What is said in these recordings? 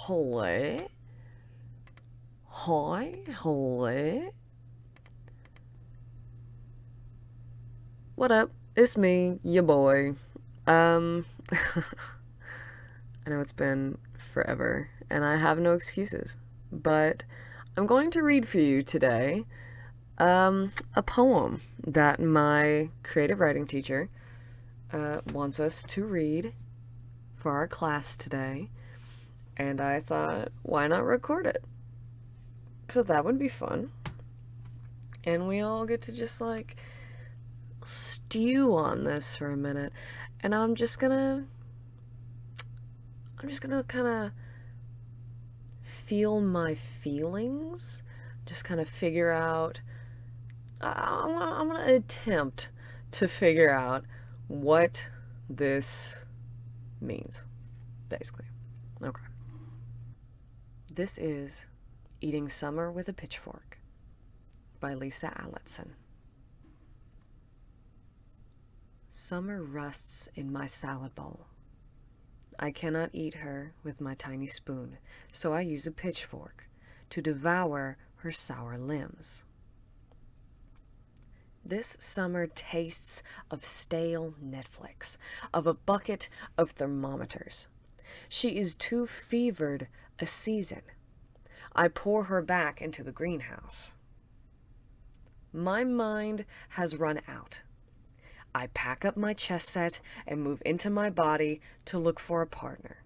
Holy. Hi, holy. What up? It's me, your boy. I know it's been forever, and I have no excuses, but I'm going to read for you today a poem that my creative writing teacher wants us to read for our class today, and I thought, why not record it? Because that would be fun. And we all get to just like stew on this for a minute. And I'm just gonna kind of feel my feelings, just kind of figure out. I'm gonna attempt to figure out what this means, basically. Okay. This is Eating Summer with a Pitchfork by Lisa Alletson. Summer rusts in my salad bowl. I cannot eat her with my tiny spoon, so I use a pitchfork to devour her sour limbs. This summer tastes of stale Netflix, of a bucket of thermometers. She is too fevered a season. I pour her back into the greenhouse. My mind has run out. I pack up my chess set and move into my body to look for a partner.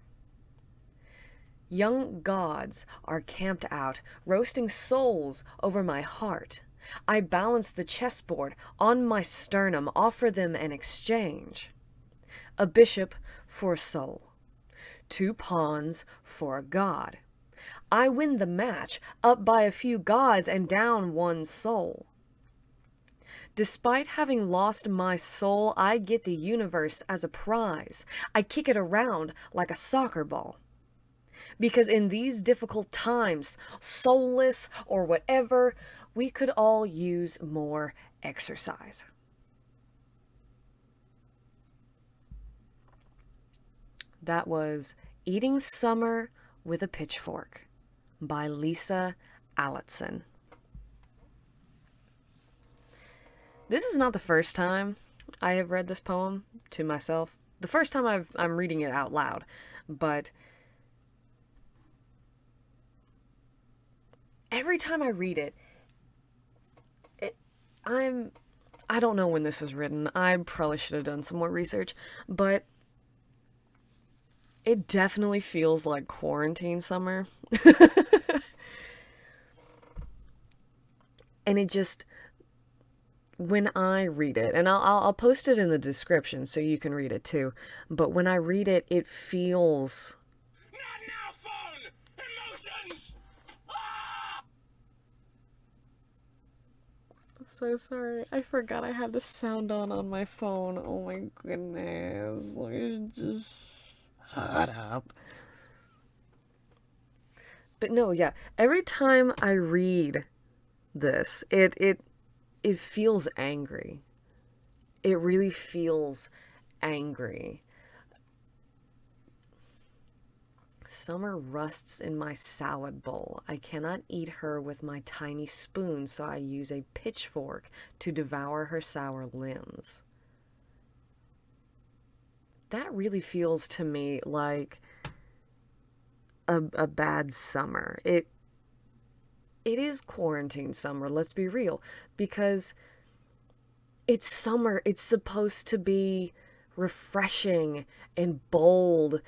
Young gods are camped out, roasting souls over my heart. I balance the chessboard on my sternum, offer them an exchange. A bishop for a soul. 2 pawns for a god. I win the match, up by a few gods and down 1 soul. Despite having lost my soul, I get the universe as a prize. I kick it around like a soccer ball. Because in these difficult times, soulless or whatever, we could all use more exercise. That was Eating Summer with a Pitchfork by Lisa Alletson. This is not the first time I have read this poem to myself. The first time I'm reading it out loud, but every time I read it, I don't know when this was written. I probably should have done some more research, but it definitely feels like quarantine summer. And it just, when I read it, and I'll post it in the description so you can read it too, but when I read it, it feels... Not now, phone! Emotions! I'm so sorry. I forgot I had the sound on my phone. Oh my goodness. Let me just shut up. But no, yeah. Every time I read this, it feels angry. It really feels angry. Summer rusts in my salad bowl. I cannot eat her with my tiny spoon, so I use a pitchfork to devour her sour limbs. That really feels to me like a bad summer. It is quarantine summer, let's be real, because it's summer. It's supposed to be refreshing and bold,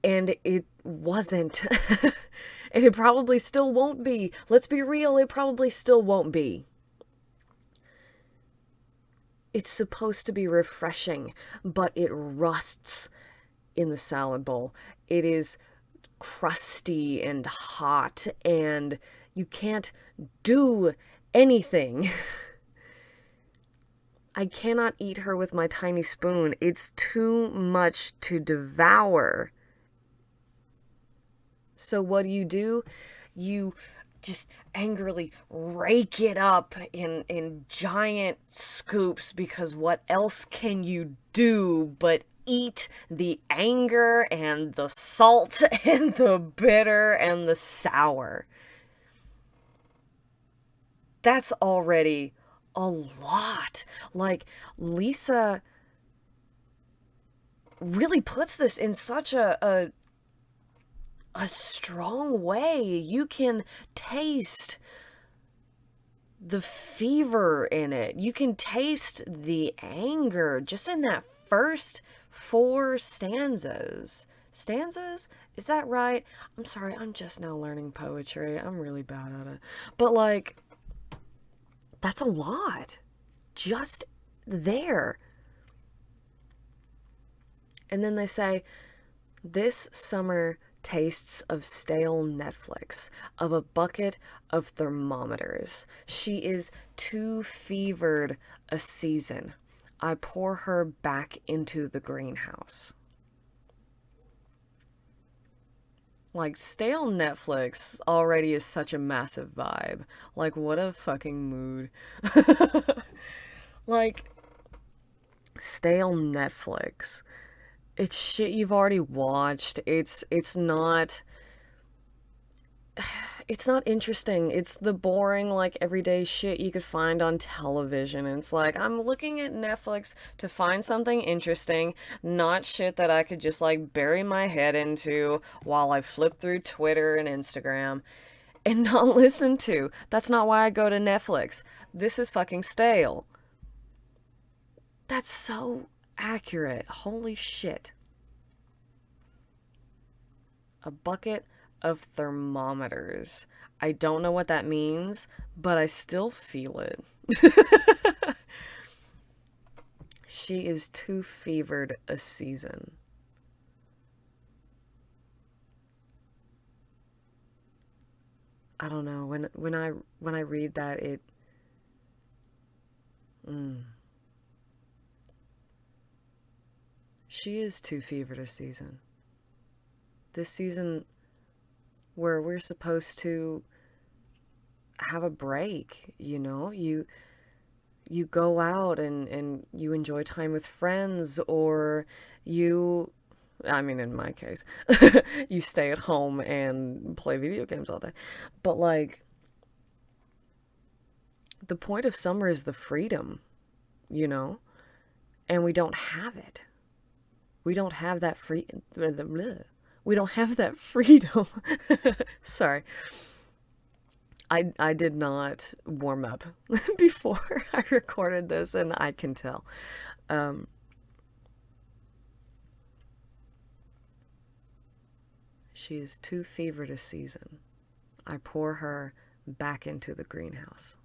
and it wasn't. And it probably still won't be. Let's be real, it probably still won't be. It's supposed to be refreshing, but it rusts in the salad bowl. It is crusty and hot, and you can't do anything. I cannot eat her with my tiny spoon. It's too much to devour. So what do? You just angrily rake it up in giant scoops, because what else can you do but eat the anger and the salt and the bitter and the sour. That's already a lot. Like, Lisa really puts this in such a strong way. You can taste the fever in it. You can taste the anger just in that first 4 stanzas. Stanzas? Is that right? I'm sorry, I'm just now learning poetry. I'm really bad at it. But, like, that's a lot. Just there. And then they say, this summer tastes of stale Netflix, of a bucket of thermometers. She is too fevered a season. I pour her back into the greenhouse. Like, stale Netflix already is such a massive vibe. Like, what a fucking mood. Like, stale Netflix. It's shit you've already watched. It's not interesting. It's the boring, like, everyday shit you could find on television. And it's like, I'm looking at Netflix to find something interesting, not shit that I could just, like, bury my head into while I flip through Twitter and Instagram and not listen to. That's not why I go to Netflix. This is fucking stale. That's so accurate. Holy shit. A bucket of thermometers. I don't know what that means, but I still feel it. She is too fevered a season. I don't know. When I read that, it she is too fevered a season. This season where we're supposed to have a break, you know? You go out and you enjoy time with friends, or I mean, in my case, you stay at home and play video games all day. But, like, the point of summer is the freedom, you know? And we don't have it. We don't have that we don't have that freedom. Sorry. I did not warm up before I recorded this, and I can tell. She is too fevered a season. I pour her back into the greenhouse.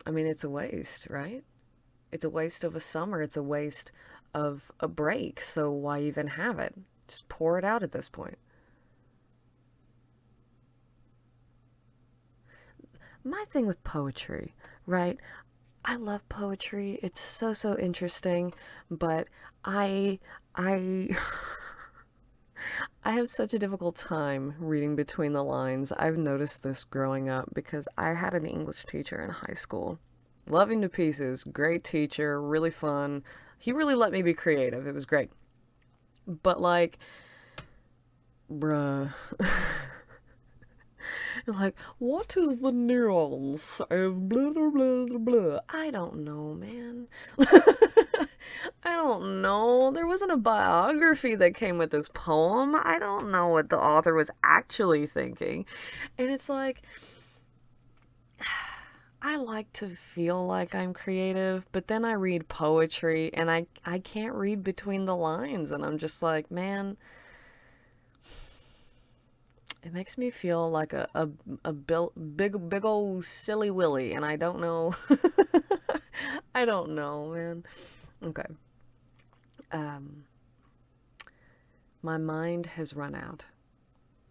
I mean, it's a waste, right? It's a waste of a summer. It's a waste of a break. So why even have it? Just pour it out at this point. My thing with poetry, right? I love poetry. It's so interesting, but I I have such a difficult time reading between the lines. I've noticed this growing up because I had an English teacher in high school. Love him to pieces. Great teacher, really fun. He really let me be creative. It was great. But, like, bruh. Like, what is the nuance of blah blah blah blah blah? I don't know, man. I don't know. There wasn't a biography that came with this poem. I don't know what the author was actually thinking. And it's like, I like to feel like I'm creative, but then I read poetry and I can't read between the lines, and I'm just like, man, it makes me feel like a big old silly willy, and I don't know. I don't know, man. Okay. My mind has run out.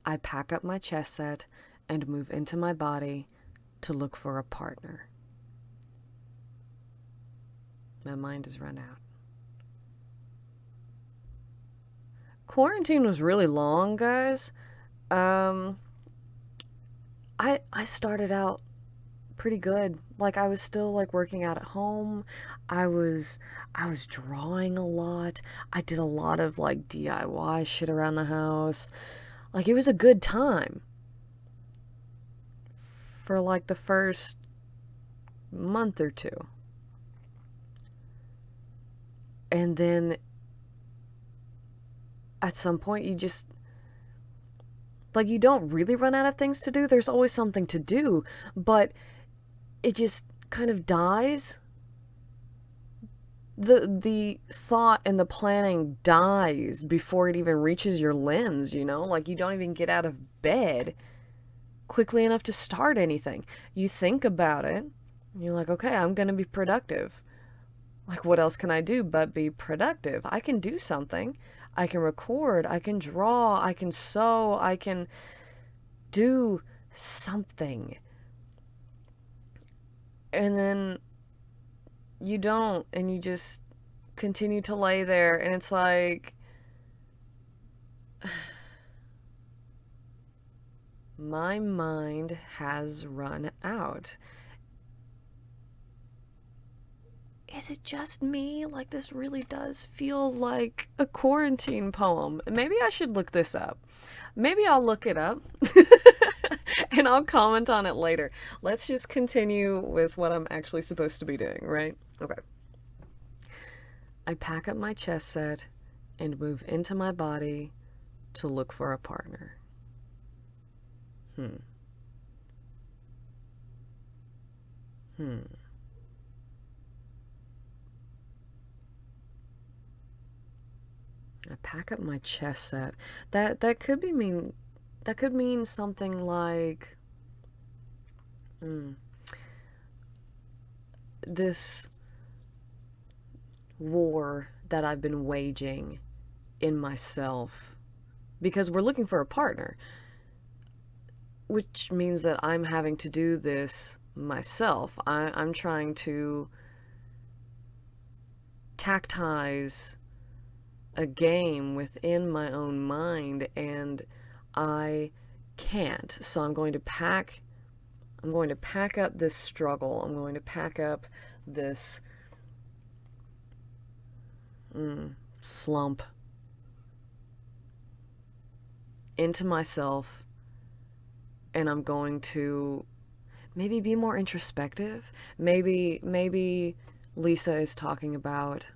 I pack up my chess set and move into my body to look for a partner. My mind has run out. Quarantine was really long, guys. I started out pretty good. Like, I was still like working out at home. I was I was drawing a lot. I did a lot of like DIY shit around the house. Like, it was a good time for like the first month or two. And then at some point you just like, you don't really run out of things to do. There's always something to do, but it just kind of dies. The thought and the planning dies before it even reaches your limbs, you know? Like, you don't even get out of bed quickly enough to start anything. You think about it, and you're like, okay, I'm gonna be productive. Like, what else can I do but be productive? I can do something. I can record, I can draw, I can sew, I can do something. And then you don't, and you just continue to lay there, and it's like, my mind has run out. Is it just me? Like, this really does feel like a quarantine poem. Maybe I should look this up. Maybe I'll look it up and I'll comment on it later. Let's just continue with what I'm actually supposed to be doing, right? Okay. I pack up my chess set and move into my body to look for a partner. I pack up my chess set. That could mean something like this war that I've been waging in myself, because we're looking for a partner, which means that I'm having to do this myself. I'm trying to tactize a game within my own mind, and I can't. So I'm going to pack up this struggle. I'm going to pack up this slump into myself, and I'm going to maybe be more introspective. Maybe Lisa is talking about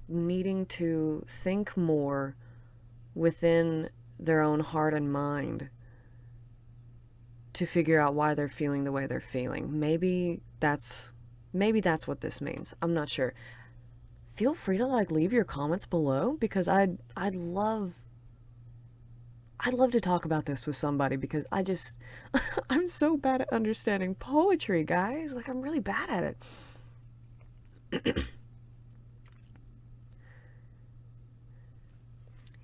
needing to think more within their own heart and mind to figure out why they're feeling the way they're feeling. Maybe that's what this means. I'm not sure. Feel free to like leave your comments below, because I'd love to talk about this with somebody, because I'm so bad at understanding poetry, guys. Like, I'm really bad at it.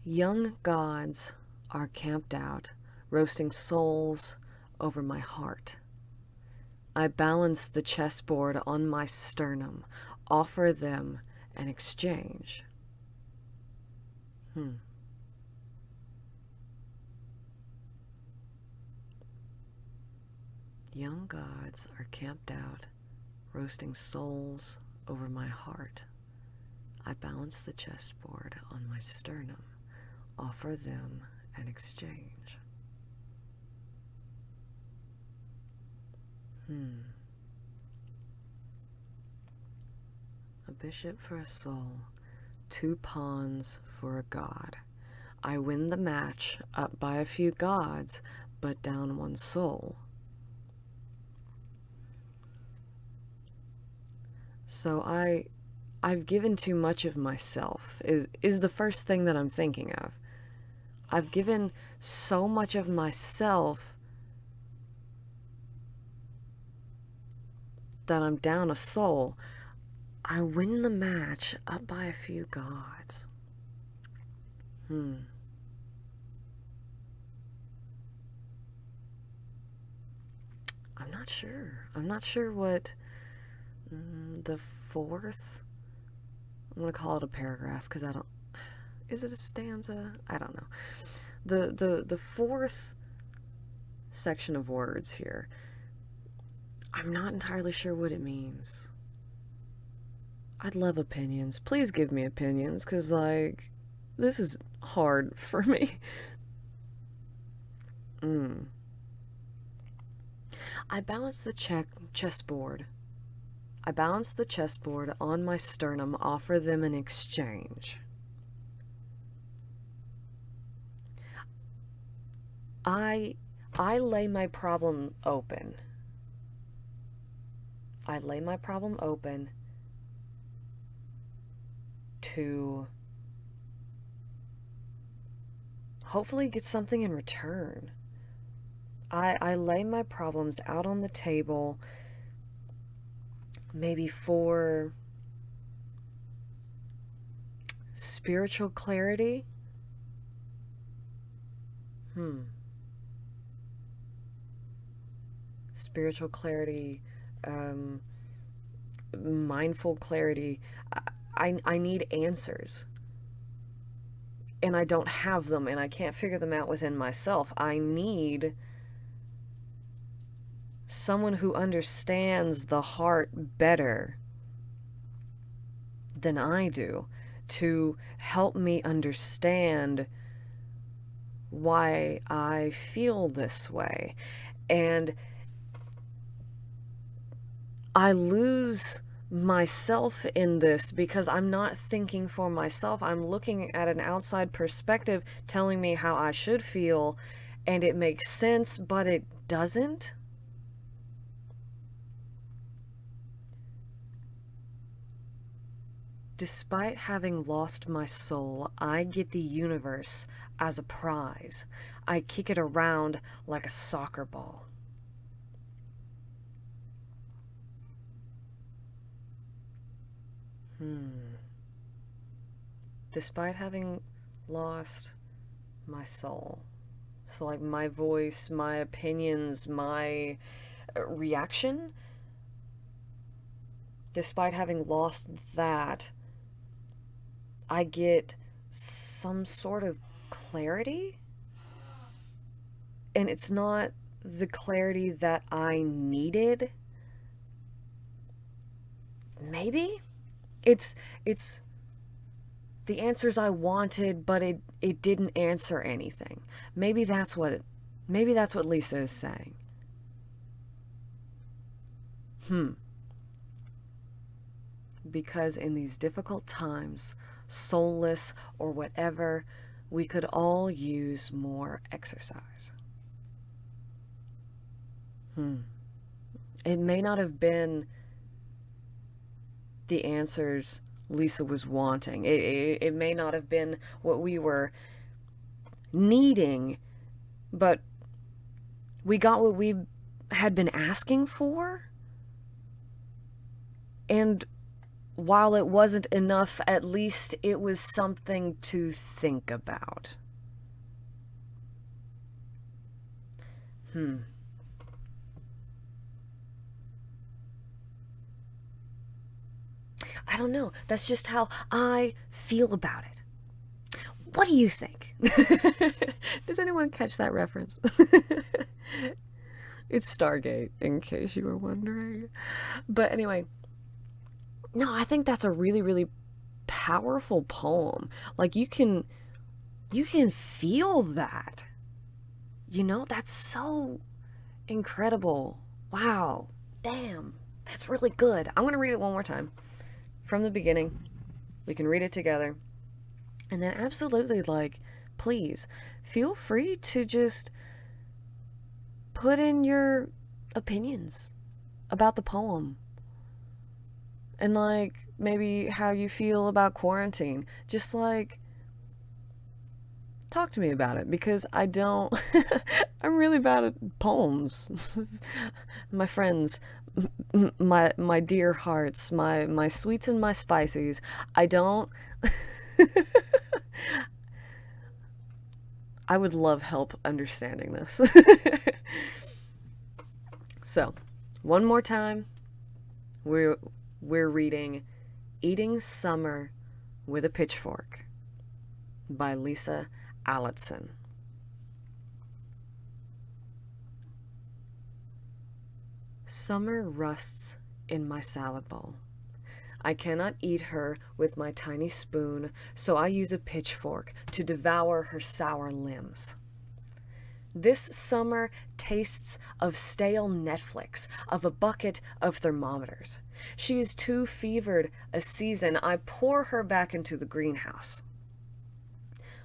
Young gods are camped out, roasting souls over my heart. I balance the chessboard on my sternum, offer them an exchange. Young gods are camped out, roasting souls over my heart. I balance the chessboard on my sternum, offer them an exchange. A bishop for a soul, 2 pawns for a god. I win the match, up by a few gods, but down 1 soul. So I've given too much of myself, is the first thing that I'm thinking of. I've given so much of myself that I'm down a soul. I win the match, up by a few gods. I'm not sure. I'm not sure what the 4th, I'm gonna call it a paragraph, because I don't, is it a stanza? I don't know. The fourth section of words here, I'm not entirely sure what it means. I'd love opinions. Please give me opinions, because, like, this is hard for me. I balance the chessboard. I balance the chessboard on my sternum, offer them an exchange. I lay my problem open. I lay my problem open to hopefully get something in return. I lay my problems out on the table, maybe for spiritual clarity. Spiritual clarity, mindful clarity. I need answers. And I don't have them, and I can't figure them out within myself. I need someone who understands the heart better than I do to help me understand why I feel this way. And I lose myself in this because I'm not thinking for myself. I'm looking at an outside perspective telling me how I should feel, and it makes sense, but it doesn't. Despite having lost my soul, I get the universe as a prize. I kick it around like a soccer ball. Despite having lost my soul. So, like, my voice, my opinions, my reaction. Despite having lost that, I get some sort of clarity. And it's not the clarity that I needed. Maybe? It's the answers I wanted, but it didn't answer anything. Maybe that's what Lisa is saying. Because in these difficult times, soulless or whatever, we could all use more exercise. It may not have been the answers Lisa was wanting. It may not have been what we were needing, but we got what we had been asking for. And while it wasn't enough, at least it was something to think about. I don't know. That's just how I feel about it. What do you think? Does anyone catch that reference? It's Stargate, in case you were wondering. But anyway, no, I think that's a really, really powerful poem. Like, you can feel that. You know, that's so incredible. Wow. Damn. That's really good. I'm going to read it one more time. From the beginning. We can read it together. And then absolutely, like, please, feel free to just put in your opinions about the poem. And, like, maybe how you feel about quarantine. Just, like, talk to me about it, because I don't... I'm really bad at poems. My friends, my dear hearts, my sweets and my spices, I don't... I would love help understanding this. So, one more time, we're reading Eating Summer with a Pitchfork by Lisa Alletson. Summer rusts in my salad bowl. I cannot eat her with my tiny spoon, so I use a pitchfork to devour her sour limbs. This summer tastes of stale Netflix, of a bucket of thermometers. She is too fevered a season. I pour her back into the greenhouse.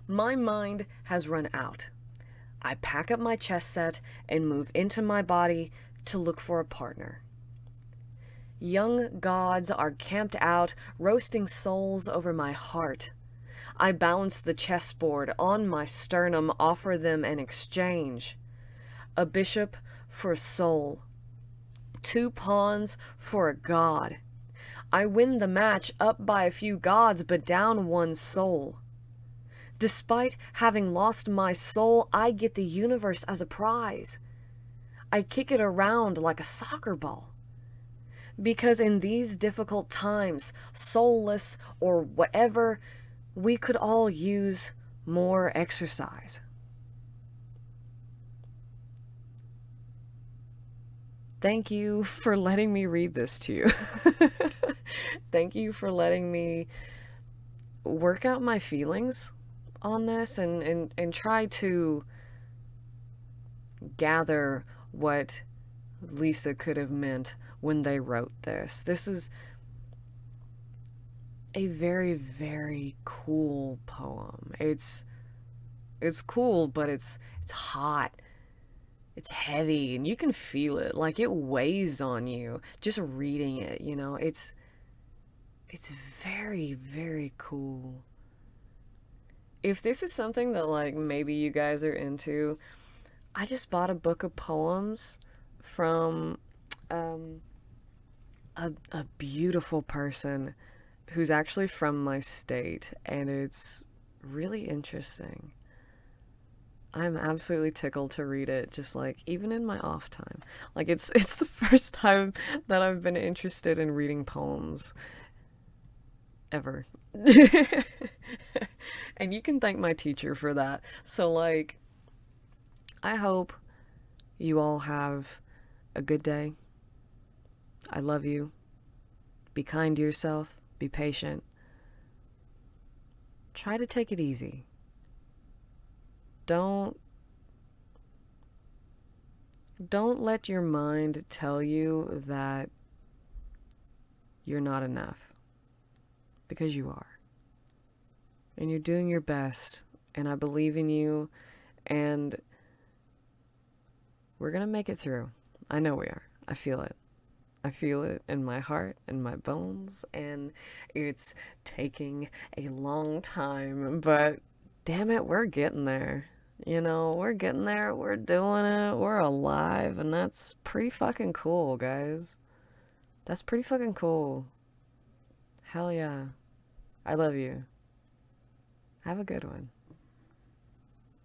My mind has run out. I pack up my chess set and move into my body to look for a partner. Young gods are camped out, roasting souls over my heart. I balance the chessboard on my sternum, offer them an exchange. A bishop for a soul. 2 pawns for a god. I win the match up by a few gods, but down 1 soul. Despite having lost my soul, I get the universe as a prize. I kick it around like a soccer ball. Because in these difficult times, soulless or whatever, we could all use more exercise. Thank you for letting me read this to you. Thank you for letting me work out my feelings on this and try to gather what Lisa could have meant when they wrote this. This is a very, very cool poem. It's cool, but it's hot. It's heavy, and you can feel it. Like, it weighs on you just reading it, you know. It's very, very cool. If this is something that, like, maybe you guys are into, I just bought a book of poems from a beautiful person who's actually from my state, and it's really interesting. I'm absolutely tickled to read it, just like even in my off time. Like it's the first time that I've been interested in reading poems ever. And you can thank my teacher for that. So like I hope you all have a good day. I love you. Be kind to yourself. Be patient. Try to take it easy. Don't let your mind tell you that you're not enough, because you are. And you're doing your best, and I believe in you, and we're gonna make it through. I know we are. I feel it. I feel it in my heart and my bones, and it's taking a long time, but damn it, we're getting there. You know, we're getting there, we're doing it, we're alive, and that's pretty fucking cool, guys. That's pretty fucking cool. Hell yeah. I love you. Have a good one.